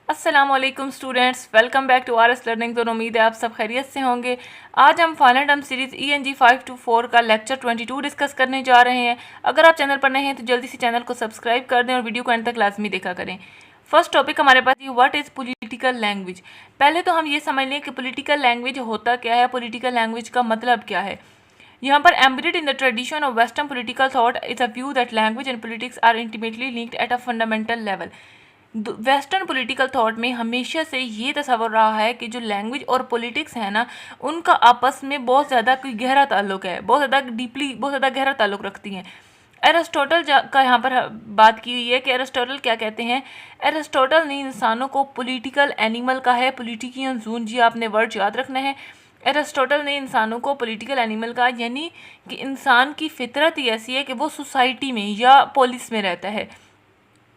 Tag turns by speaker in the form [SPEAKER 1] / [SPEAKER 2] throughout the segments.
[SPEAKER 1] अस्सलामुअलैकुम students, welcome back to R S learning. तो उम्मीद है आप सब खैरियत से होंगे। आज हम फाइनल टर्म सीरीज़ ENG 524 का लेक्चर 22 डिस्कस करने जा रहे हैं। अगर आप चैनल पर नए हैं तो जल्दी से चैनल को सब्सक्राइब कर दें और वीडियो को एंड तक लाजमी देखा करें। फर्स्ट टॉपिक हमारे पास ये व्हाट इज़ पॉलिटिकल लैंग्वेज। पहले तो हम ये समझ लें कि पॉलिटिकल लैंग्वेज होता क्या है, पॉलिटिकल लैंग्वेज का मतलब क्या है। यहाँ पर embedded in the tradition of western political thought is a view that language and politics are intimately linked at a fundamental level. Western political thought में हमेशा से ये तस्वर रहा है कि जो लैंग्वेज और पॉलिटिक्स है ना, उनका आपस में बहुत ज़्यादा कोई गहरा ताल्लुक है, बहुत ज़्यादा डीपली, बहुत ज़्यादा गहरा ताल्लुक रखती हैं। एरिस्टोटल का यहाँ पर बात की हुई है कि एरिस्टोटल क्या कहते हैं। एरिस्टोटल ने इंसानों को पॉलिटिकल एनिमल का है, पॉलिटिकियन जून, जी आपने वर्ड याद रखना है। एरिस्टोटल ने इंसानों को पॉलिटिकल एनिमल का, यानी कि इंसान की फितरत ही ऐसी है कि वो सोसाइटी में या पोलिस में रहता है।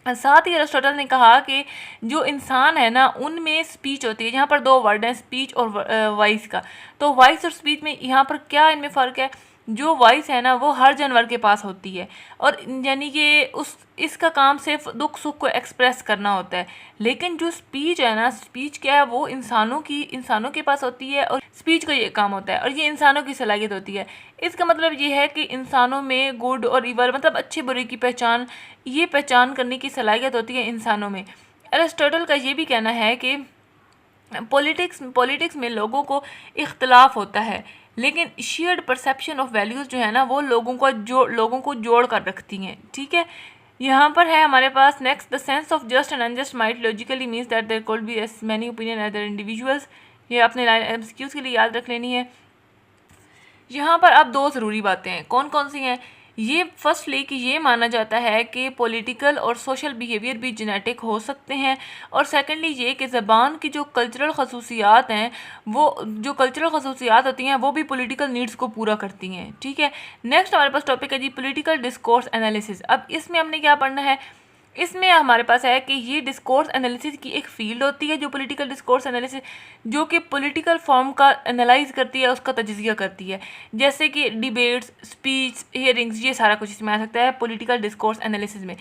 [SPEAKER 1] साथ ही एरिस्टोटल ने कहा कि जो इंसान है ना, उनमें स्पीच होती है। यहाँ पर दो वर्ड हैं, स्पीच और वॉइस का। तो वॉइस और स्पीच में यहाँ पर क्या इनमें फ़र्क है। जो वॉइस है ना, वो हर जानवर के पास होती है, और यानी कि इसका काम सिर्फ दुख सुख को एक्सप्रेस करना होता है। लेकिन जो स्पीच है ना, स्पीच क्या है, वो इंसानों के पास होती है, और स्पीच का ये काम होता है, और ये इंसानों की सलाहियत होती है। इसका मतलब ये है कि इंसानों में गुड और इवल, मतलब अच्छे बुरे की पहचान करने की सलाहियत होती है इंसानों में। एरिस्टोटल का ये भी कहना है कि पॉलिटिक्स में लोगों को इख्तलाफ होता है, लेकिन शेयर्ड परसेप्शन ऑफ वैल्यूज़ जो है ना, वो लोगों को जोड़ कर रखती हैं। ठीक है, यहाँ पर है हमारे पास next, the sense of just and unjust might logically means that there could be as many opinion as there individuals. ये अपने एमसीक्यूज़ के लिए याद रख लेनी है। यहाँ पर अब दो ज़रूरी बातें हैं। कौन कौन सी हैं। ये फर्स्टली कि ये माना जाता है कि पॉलिटिकल और सोशल बिहेवियर भी जेनेटिक हो सकते हैं, और सेकेंडली ये कि ज़बान की जो कल्चरल खसूसियात हैं, वो जो कल्चरल खसूसियात होती हैं, वो भी पॉलिटिकल नीड्स को पूरा करती हैं। ठीक है, नेक्स्ट हमारे पास टॉपिक है जी पॉलिटिकल डिस्कोर्स एनालिसिस। अब इसमें हमने क्या पढ़ना है। इसमें हमारे पास है कि ये डिस्कोर्स एनालिसिस की एक फील्ड होती है, जो पॉलिटिकल डिस्कोर्स एनालिसिस, जो कि पॉलिटिकल फॉर्म का एनालाइज करती है, उसका तजिज़िया करती है। जैसे कि डिबेट्स, स्पीच, हियरिंग्स, ये सारा कुछ इसमें आ सकता है पॉलिटिकल डिस्कोर्स एनालिसिस में।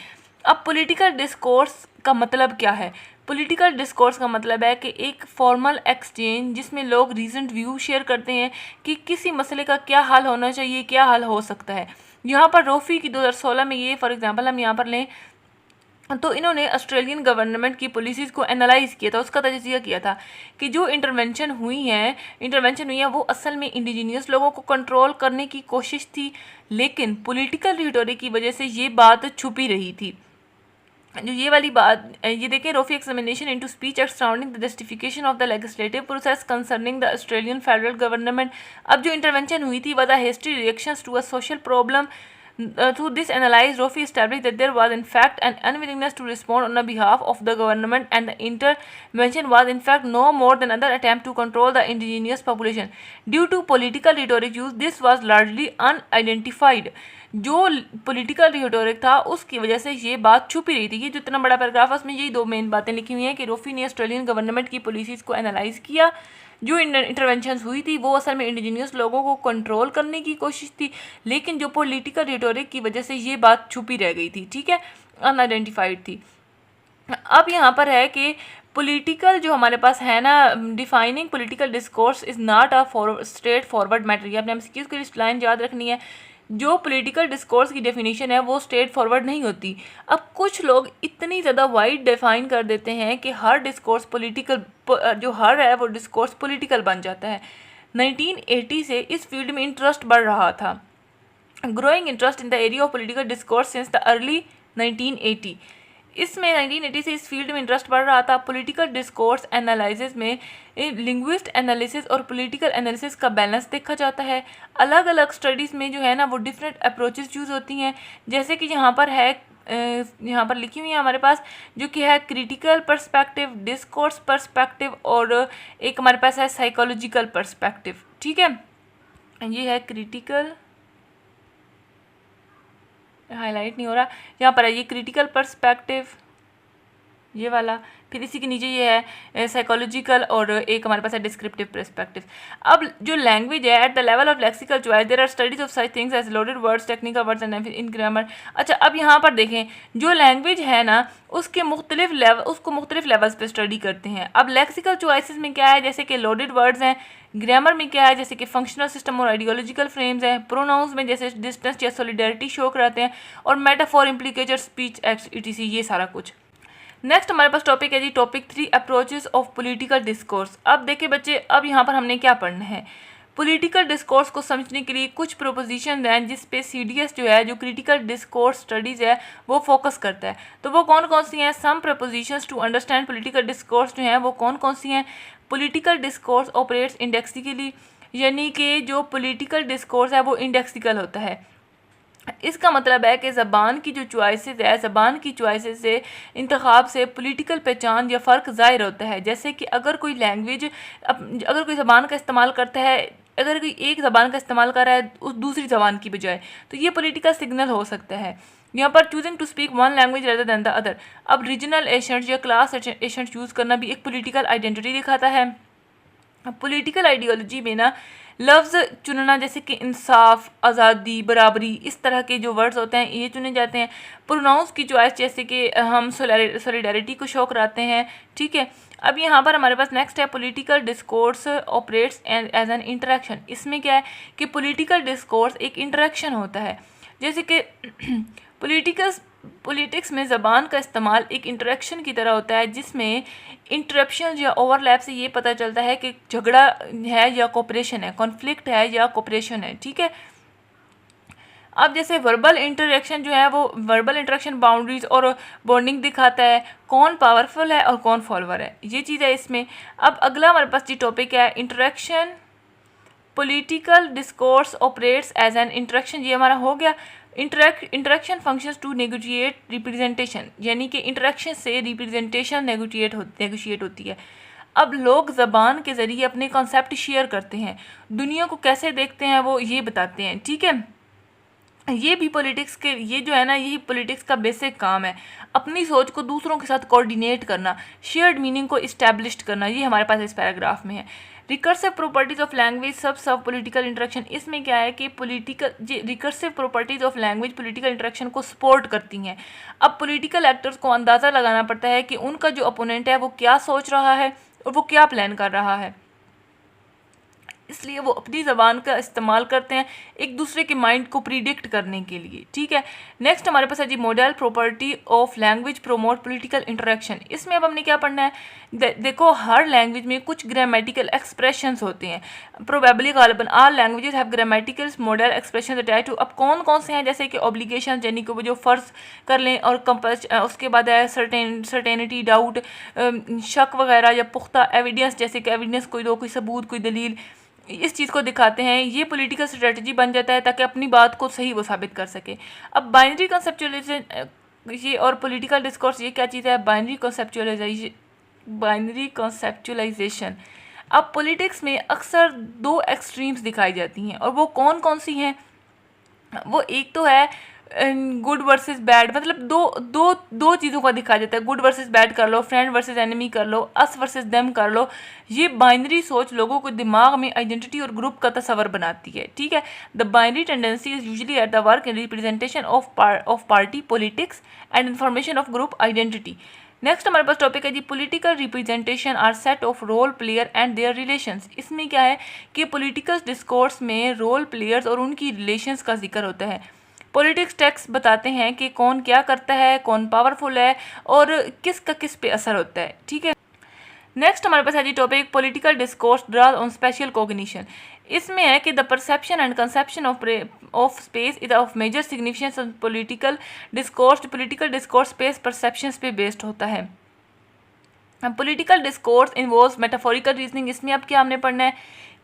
[SPEAKER 1] अब पॉलिटिकल डिस्कोर्स का मतलब क्या है। पॉलिटिकल डिस्कोर्स का मतलब है कि एक फॉर्मल एक्सचेंज जिसमें लोग रीजंड व्यू शेयर करते हैं कि किसी मसले का क्या हल होना चाहिए, क्या हल हो सकता है। यहाँ पर रोफी की 2016 में, ये फॉर एग्जांपल हम यहाँ पर लें, तो इन्होंने ऑस्ट्रेलियन गवर्नमेंट की पॉलिसीज़ को एनालाइज़ किया था, उसका तजिज़िया किया था कि जो इंटरवेंशन हुई है वो असल में इंडिजीनियस लोगों को कंट्रोल करने की कोशिश थी, लेकिन पॉलिटिकल रिटोरिक की वजह से ये बात छुपी रही थी। जो ये वाली बात, ये देखें, रोफी examination into speech act surrounding the justification of the legislative process concerning the Australian federal government. अब जो इंटरवेंशन हुई थी, वह history reactions to a social problem. Through this analysis, Rofi established that there was in fact an unwillingness to respond on the behalf of the government, and the intervention was in fact no more than another attempt to control the indigenous population. Due to political rhetoric use, this was largely unidentified. जो political rhetoric था, उसकी वजह से ये बात छुपी रही थी। ये जो इतना बड़ा पैराग्राफ है, उसमें यही दो मेन बातें लिखी हुई हैं कि रोफी ने ऑस्ट्रेलियन गवर्नमेंट की पॉलिसीज़ को एनालाइज किया। जो इंटरवेंशन हुई थी, वो असल में इंडिजीनियस लोगों को कंट्रोल करने की कोशिश थी, लेकिन जो पॉलिटिकल रिटोरिक की वजह से ये बात छुपी रह गई थी। ठीक है, अनआइडेंटिफाइड थी। अब यहाँ पर है कि पॉलिटिकल जो हमारे पास है ना, defining political discourse is not a straight forward matter. ये आपने एमसीक्यूज़ की लाइन याद रखनी है। जो पॉलिटिकल डिस्कोर्स की डेफिनेशन है, वो स्ट्रेट फॉरवर्ड नहीं होती। अब कुछ लोग इतनी ज़्यादा वाइड डिफाइन कर देते हैं कि हर डिस्कोर्स पॉलिटिकल, जो हर है वो डिस्कोर्स पॉलिटिकल बन जाता है। 1980 से इस फील्ड में इंटरेस्ट बढ़ रहा था। Growing interest in the area of political discourse since the early 1980। इसमें 1980 से इस फील्ड में इंटरेस्ट बढ़ रहा था। पॉलिटिकल डिस्कोर्स एनालिसिस में लिंग्विस्ट एनालिसिस और पॉलिटिकल एनालिसिस का बैलेंस देखा जाता है। अलग अलग स्टडीज़ में जो है ना, वो डिफरेंट अप्रोचेस यूज़ होती हैं। जैसे कि यहाँ पर है, यहाँ पर लिखी हुई है हमारे पास, जो कि है क्रिटिकल पर्सपेक्टिव, डिस्कोर्स पर्सपेक्टिव, और एक हमारे पास है साइकोलॉजिकल पर्सपेक्टिव। ठीक है, ये है क्रिटिकल, हाईलाइट नहीं हो रहा, यहाँ पर है ये क्रिटिकल पर्सपेक्टिव, ये वाला, फिर इसी के नीचे ये है साइकोलॉजिकल, और एक हमारे पास है डिस्क्रिप्टिव पर्सपेक्टिव। अब जो लैंग्वेज है, at the level of lexical choice there are studies of such things as loaded words, technical words and in grammar. अच्छा, अब यहाँ पर देखें, जो लैंग्वेज है ना उसके मुख्तलिफ लेवल, उसको मुख्तलिफ लेवल्स पे स्टडी करते हैं। अब लेक्सिकल चॉइसेस में क्या है, जैसे कि लोडेड वर्ड्स हैं, ग्रामर में क्या है, जैसे कि फंक्शनल सिस्टम और आइडियोलॉजिकल फ्रेम्स हैं, प्रोनाउंस में जैसे डिस्टेंस या सॉलिडेरिटी शो कराते हैं, और metaphor, implicature, speech act etc, ये सारा कुछ। नेक्स्ट हमारे पास टॉपिक है जी topic 3, approaches of political discourse. अब देखिए बच्चे, अब यहाँ पर हमने क्या पढ़ना है, पॉलिटिकल डिस्कोर्स को समझने के लिए कुछ प्रोपोजिशन हैं जिस पे CDS जो है, जो क्रिटिकल डिस्कोर्स स्टडीज़ है, वो फोकस करता है। तो वो कौन कौन सी हैं? Some propositions to understand political discourse जो हैं वो कौन कौन सी हैं? पॉलिटिकल डिस्कोर्स ऑपरेट्स इंडेक्सिकली, यानी कि जो पॉलिटिकल डिस्कोर्स है वो इंडेक्सिकल होता है। इसका मतलब है कि ज़बान की जो चॉइसेस है, ज़बान की चॉइसेस से, इंतखाब से पॉलिटिकल पहचान या फ़र्क ज़ाहिर होता है। जैसे कि अगर कोई लैंग्वेज, अगर कोई ज़बान का इस्तेमाल करता है, अगर कोई एक ज़बान का इस्तेमाल कर रहा है उस दूसरी ज़बान की बजाय, तो ये पॉलिटिकल सिग्नल हो सकता है। यहाँ पर choosing to speak one language rather than the other. अब रीजनल एसेंट या क्लास एसेंट यूज़ करना भी एक पॉलिटिकल आइडेंटिटी दिखाता है। पॉलिटिकल आइडियोलॉजी में ना लफ्ज़ चुनना, जैसे कि इंसाफ, आज़ादी, बराबरी, इस तरह के जो वर्ड्स होते हैं ये चुने जाते हैं। प्रोनाउंस की चॉइस, जैसे कि हम सॉलिडेरिटी को शो कराते हैं, ठीक है। अब यहाँ पर हमारे पास नेक्स्ट है political discourse operates as an interaction. इसमें क्या है कि पॉलिटिकल डिस्कोर्स एक इंटरेक्शन होता है। जैसे कि पॉलिटिक्स में ज़बान का इस्तेमाल एक इंटरेक्शन की तरह होता है, जिसमें इंटरप्शन या ओवरलैप से ये पता चलता है कि झगड़ा है या कोऑपरेशन है, कॉन्फ्लिक्ट है या कोऑपरेशन है, ठीक है। अब जैसे वर्बल इंटरेक्शन जो है, वो वर्बल इंटरेक्शन बाउंड्रीज और बॉन्डिंग दिखाता है, कौन पावरफुल है और कौन फॉलोअर है, ये चीज़ है इसमें। अब अगला हमारे पास जी टॉपिक है interaction, political discourse operates as an interaction. ये हमारा हो गया। Interaction functions to negotiate representation, यानी कि इंटरेक्शन से रिप्रेजेंटेशन नेगोशिएट होती है। अब लोग ज़बान के ज़रिए अपने कॉन्सेप्ट शेयर करते हैं, दुनिया को कैसे देखते हैं वो ये बताते हैं, ठीक है। ये भी पॉलिटिक्स के, ये जो है ना, यही पॉलिटिक्स का बेसिक काम है, अपनी सोच को दूसरों के साथ कोऑर्डिनेट करना, शेयर्ड मीनिंग को इस्टेब्लिश करना, ये हमारे पास इस पैराग्राफ में है। रिकर्सिव प्रॉपर्टीज़ ऑफ लैंग्वेज सब पॉलिटिकल इंटरेक्शन। इसमें क्या है कि recursive properties of language political interaction को सपोर्ट करती हैं। अब पॉलिटिकल एक्टर्स को अंदाज़ा लगाना पड़ता है कि उनका जो अपोनेंट है वो क्या सोच रहा है और वो क्या प्लान कर रहा है, इसलिए वो अपनी ज़बान का इस्तेमाल करते हैं एक दूसरे के माइंड को प्रिडिक्ट करने के लिए, ठीक है। नेक्स्ट हमारे पास है जी modal property of language promote political interaction. इसमें अब हमने क्या पढ़ना है, देखो हर लैंग्वेज में कुछ ग्रामेटिकल एक्सप्रेशंस होते हैं, प्रोबेबली गालिबन all languages have grammatical modal expressions attached to. अब कौन कौन से हैं, जैसे कि ऑब्लिगेशन, यानी कि वो जो फ़र्ज़ कर लें, और उसके बाद है सर्टेनिटी, डाउट, शक वगैरह, या पुख्ता एविडेंस, जैसे कि एविडेंस कोई दो, कोई सबूत, कोई दलील, इस चीज़ को दिखाते हैं। ये पॉलिटिकल स्ट्रेटजी बन जाता है ताकि अपनी बात को सही वो साबित कर सके। अब बाइनरी कंसेप्चुअलाइजेशन ये और पॉलिटिकल डिस्कोर्स, ये क्या चीज़ है, बाइनरी कंसेप्चुअलाइजेशन। अब पॉलिटिक्स में अक्सर दो एक्सट्रीम्स दिखाई जाती हैं, और वो कौन कौन सी हैं, वो एक तो है गुड वर्सेस बैड, मतलब दो चीज़ों का दिखाया जाता है, गुड वर्सेस बैड कर लो, फ्रेंड वर्सेस एनिमी कर लो, अस वर्सेस देम कर लो। ये बाइनरी सोच लोगों को दिमाग में आइडेंटिटी और ग्रुप का तस्वर बनाती है, ठीक है। The binary tendency is usually at the work in representation of party politics and information of group identity. Next हमारे पास टॉपिक है जी political representation are set of role player and their relations. इसमें क्या है कि पॉलिटिकल डिस्कोर्स में role players और उनकी रिलेशंस का जिक्र होता है। पॉलिटिक्स टेक्स्ट बताते हैं कि कौन क्या करता है, कौन पावरफुल है, और किसका किस पे असर होता है, ठीक है। नेक्स्ट हमारे पास है जी topic political discourse draws on spatial cognition. इसमें है कि the perception and conception of space is of major significance of political discourse space perceptions पे बेस्ड होता है। Political discourse involves metaphorical reasoning. इसमें अब क्या हमने पढ़ना है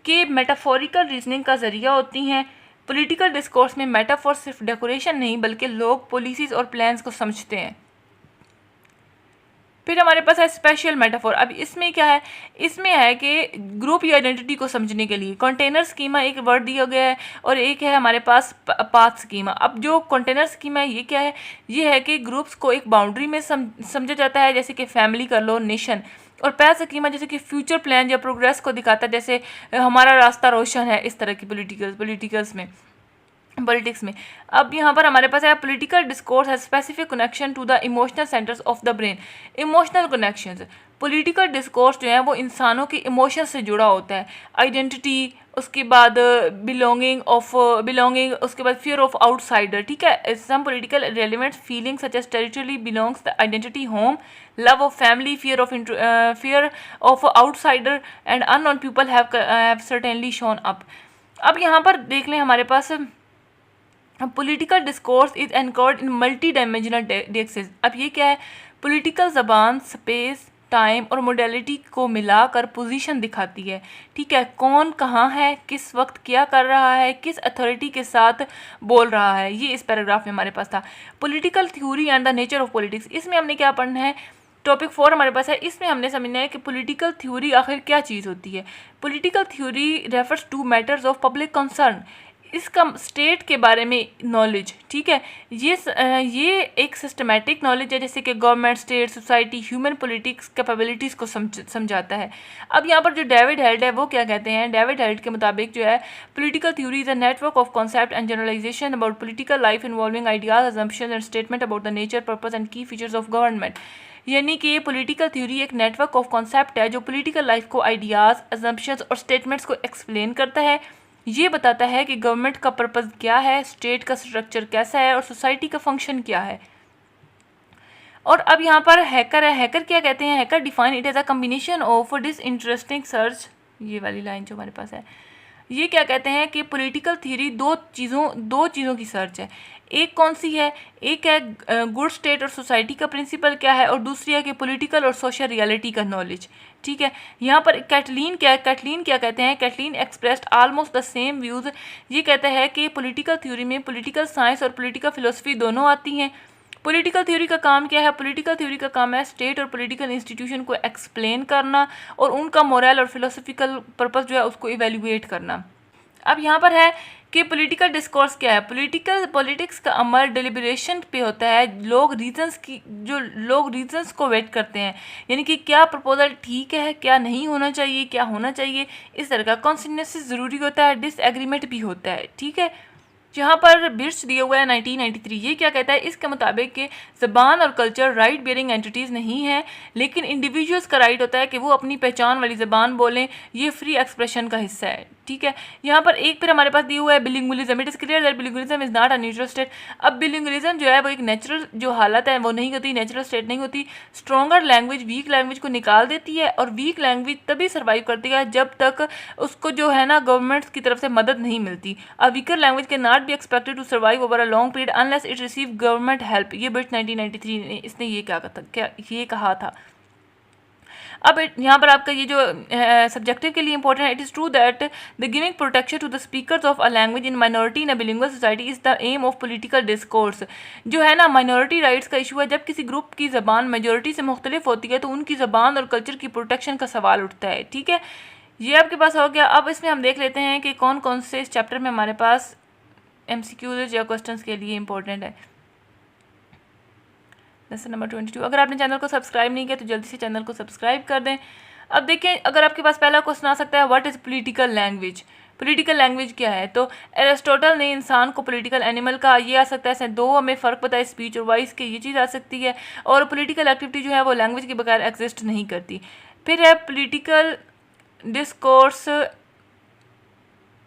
[SPEAKER 1] कि मेटाफोरिकल रीजनिंग का ज़रिया होती हैं। पॉलिटिकल डिस्कोर्स में मेटाफोर सिर्फ डेकोरेशन नहीं, बल्कि लोग पॉलिसीज़ और प्लान्स को समझते हैं। फिर हमारे पास है स्पेशल मेटाफोर। अब इसमें क्या है, इसमें है कि ग्रुप या आइडेंटिटी को समझने के लिए कंटेनर स्कीमा एक वर्ड दिया गया है और एक है हमारे पास पाथ स्कीमा। अब जो कंटेनर स्कीमा है ये क्या है, ये है कि ग्रुप्स को एक बाउंड्री में समझा जाता है, जैसे कि फैमिली कर लो, नेशन। और पाथ स्कीमा जैसे कि फ्यूचर प्लान या प्रोग्रेस को दिखाता है, जैसे हमारा रास्ता रोशन है, इस तरह की पॉलिटिक्स में। अब यहाँ पर हमारे पास है पॉलिटिकल डिस्कोर्स है specific connection to the emotional centres of the brain. Emotional connections, political discourse जो है वो इंसानों की इमोशन से जुड़ा होता है। आइडेंटिटी, उसके बाद बिलोंगिंग, उसके बाद फियर ऑफ आउटसाइडर, ठीक है। Some political relevant feeling such as territory belongs, the identity home, love of family, fear of outsider and unknown people have certainly shown up. अब यहाँ पर देख लें हमारे पास political discourse is encoded in multi dimensional deixis. अब ये क्या है, पॉलिटिकल ज़बान स्पेस, टाइम और मोडेलिटी को मिलाकर पोजीशन दिखाती है, ठीक है। कौन कहाँ है, किस वक्त क्या कर रहा है, किस अथॉरिटी के साथ बोल रहा है, ये इस पैराग्राफ में हमारे पास था। Political theory and the nature of politics, इसमें हमने क्या पढ़ना है, टॉपिक 4 हमारे पास है। इसमें हमने समझना है कि पॉलिटिकल थ्योरी आखिर क्या चीज़ होती है। Political theory refers to matters of public concern, इसका स्टेट के बारे में नॉलेज, ठीक है। ये एक सिस्टमैटिक नॉलेज है, जैसे कि government, state, society, human politics capabilities को समझाता है। अब यहाँ पर जो डेविड हेल्ड है वो क्या कहते हैं, डेविड हेल्ड के मुताबिक जो है political theory is a network of concept and generalisation about political life involving ideas, assumption and statement about the nature, purpose and key features of government. यानी कि ये पॉलिटिकल थ्योरी एक नेटवर्क ऑफ कॉन्सेप्ट है जो political life को ideas, assumptions और statements को explain करता है। ये बताता है कि गवर्नमेंट का पर्पस क्या है, स्टेट का स्ट्रक्चर कैसा है और सोसाइटी का फंक्शन क्या है। और अब यहाँ पर हैकर है, हैकर क्या कहते हैं, hacker define it as a combination of disinteresting search, ये वाली लाइन जो हमारे पास है, ये क्या कहते हैं कि पॉलिटिकल थ्योरी दो चीज़ों की सर्च है। एक कौन सी है, एक है गुड स्टेट और सोसाइटी का प्रिंसिपल क्या है, और दूसरी है कि पॉलिटिकल और सोशल रियलिटी का नॉलेज, ठीक है। यहाँ पर कैटलीन क्या कहते हैं, Catelyn expressed almost the same views. ये कहता है कि पॉलिटिकल थ्योरी में पॉलिटिकल साइंस और पॉलिटिकल फिलोसफी दोनों आती हैं। पॉलिटिकल थ्योरी का काम क्या है, पॉलिटिकल थ्योरी का काम है स्टेट और पॉलिटिकल इंस्टीट्यूशन को एक्सप्लेन करना और उनका मोरल और फिलोसफिकल पर्पस जो है उसको इवेल्युएट करना। अब यहाँ पर है कि पॉलिटिकल डिस्कोर्स क्या है, पॉलिटिक्स का अमल डिलिब्रेशन पे होता है। लोग रीजंस को वेट करते हैं, यानी कि क्या प्रपोजल ठीक है, क्या नहीं होना चाहिए, क्या होना चाहिए, इस तरह का कॉन्सिस्टेंसी ज़रूरी होता है, डिसएग्रीमेंट भी होता है, ठीक है। जहाँ पर बिर्च दिया हुआ है 1993, ये क्या कहता है, इसके मुताबिक कि ज़बान और कल्चर राइट बेयरिंग एंटिटीज़ नहीं है, लेकिन इंडिविजुअल्स का राइट होता है कि वो अपनी पहचान वाली ज़बान बोलें, ये फ्री एक्सप्रेशन का हिस्सा है, ठीक है। यहाँ पर एक फिर हमारे पास दिया हुआ है bilingualism. It is clear that bilingualism is not a neutral state. अब बिलिंगुअलिज्म जो है वो एक नेचुरल जो हालत है वो नहीं होती, नेचुरल स्टेट नहीं होती। स्ट्रॉन्गर लैंग्वेज वीक लैंग्वेज को निकाल देती है, और वीक लैंग्वेज तभी सर्वाइव करती है जब तक उसको जो है ना गवर्नमेंट्स की तरफ से मदद नहीं मिलती। A weaker language can not be expected to survive over a long period unless it receive government help. ये बिट 1993 ने इसने ये कहा था। अब यहाँ पर आपका ये जो सब्जेक्टिव के लिए इंपॉर्टेंट है, it is true that the giving protection to the speakers of a language in minority in a bilingual society is the aim of political discourse. जो है ना माइनॉरिटी राइट्स का इशू है, जब किसी ग्रुप की ज़बान मेजॉरिटी से मुख्तलिफ होती है तो उनकी ज़बान और कल्चर की प्रोटेक्शन का सवाल उठता है, ठीक है। ये आपके पास हो गया। अब इसमें हम देख लेते हैं कि कौन कौन से इस चैप्टर में हमारे पास MCQs या क्वेश्चंस के लिए इंपॉर्टेंट है। Lesson number 22। अगर आपने चैनल को सब्सक्राइब नहीं किया तो जल्दी से चैनल को सब्सक्राइब कर दें। अब देखें, अगर आपके पास पहला क्वेश्चन आ सकता है, what is political language. Political language क्या है, तो एरिस्टोटल ने इंसान को पॉलिटिकल एनिमल कहा। ये आ सकता है, दो हमें फ़र्क पता है स्पीच और वॉइस के, ये चीज़ आ सकती है। और पॉलिटिकल एक्टिविटी जो है वो लैंग्वेज के बगैर एग्जिस्ट नहीं करती। फिर है पॉलिटिकल डिस्कोर्स,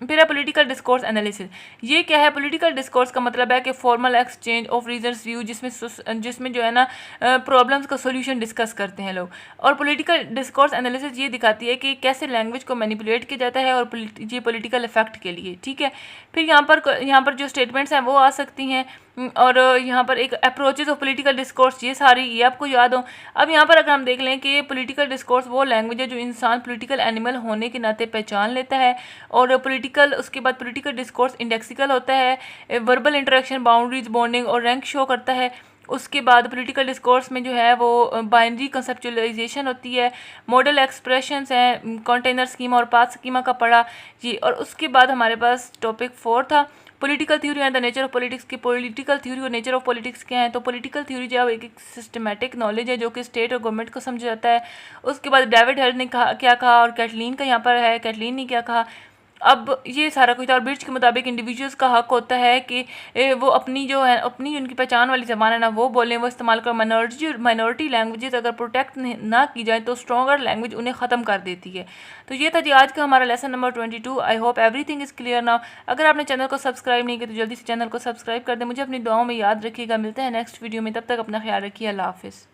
[SPEAKER 1] फिर है पॉलिटिकल डिस्कोर्स एनालिसिस। ये क्या है, पॉलिटिकल डिस्कोर्स का मतलब है कि formal exchange of reasons view, जिसमें जो है ना प्रॉब्लम्स का सोल्यूशन डिस्कस करते हैं लोग। और पॉलिटिकल डिस्कोर्स एनालिसिस ये दिखाती है कि कैसे लैंग्वेज को मैनिपुलेट किया जाता है और ये पॉलिटिकल इफेक्ट के लिए, ठीक है। फिर यहाँ पर जो स्टेटमेंट्स हैं वो आ सकती हैं, और यहाँ पर एक अप्रोचेज ऑफ पॉलिटिकल डिस्कोर्स, ये सारी ये आपको याद हो। अब यहाँ पर अगर हम देख लें कि पॉलिटिकल डिस्कोर्स वो लैंग्वेज है जो इंसान पॉलिटिकल एनिमल होने के नाते पहचान लेता है। और उसके बाद पॉलिटिकल डिस्कोर्स इंडेक्सिकल होता है, वर्बल इंटरेक्शन, बाउंड्रीज, बॉन्डिंग और रैंक शो करता है। उसके बाद पॉलिटिकल डिस्कोर्स में जो है वो बाइनरी कंसेप्चुअलाइजेशन होती है, मॉडल एक्सप्रेशंस हैं, कंटेनर स्कीमा और पाथ स्कीमा का पढ़ा जी। और उसके बाद हमारे पास टॉपिक 4 था political theory and the nature of politics की। पॉलिटिकल थ्योरी और नेचर ऑफ पॉलिटिक्स क्या है? तो पॉलिटिकल थ्योरी जो है एक सिस्टमैटिक नॉलेज है जो कि स्टेट और गवर्नमेंट को समझा जाता है। उसके बाद डेविड हेल ने क्या कहा और कैटलीन का यहाँ पर है कैटलीन ने क्या कहा। अब ये सारा कुछ था। और ब्रिट्स के मुताबिक इंडिविजुअल्स का हक होता है कि वो अपनी जो है अपनी उनकी पहचान वाली ज़बान है ना वो बोलें, वो इस्तेमाल कर। माइनॉरिटी लैंग्वेजेस अगर प्रोटेक्ट ना की जाए तो स्ट्रॉन्गर लैंग्वेज उन्हें ख़त्म कर देती है। तो ये था जी आज का हमारा lesson number 22। I hope everything is clear now. अगर आपने चैनल को सब्सक्राइब नहीं किया तो जल्दी से चैनल को सब्सक्राइब कर दें। मुझे अपनी दुआओं में याद रखिएगा। मिलते हैं नेक्स्ट वीडियो में, तब तक अपना ख्याल रखिए। अल्लाह हाफिज़।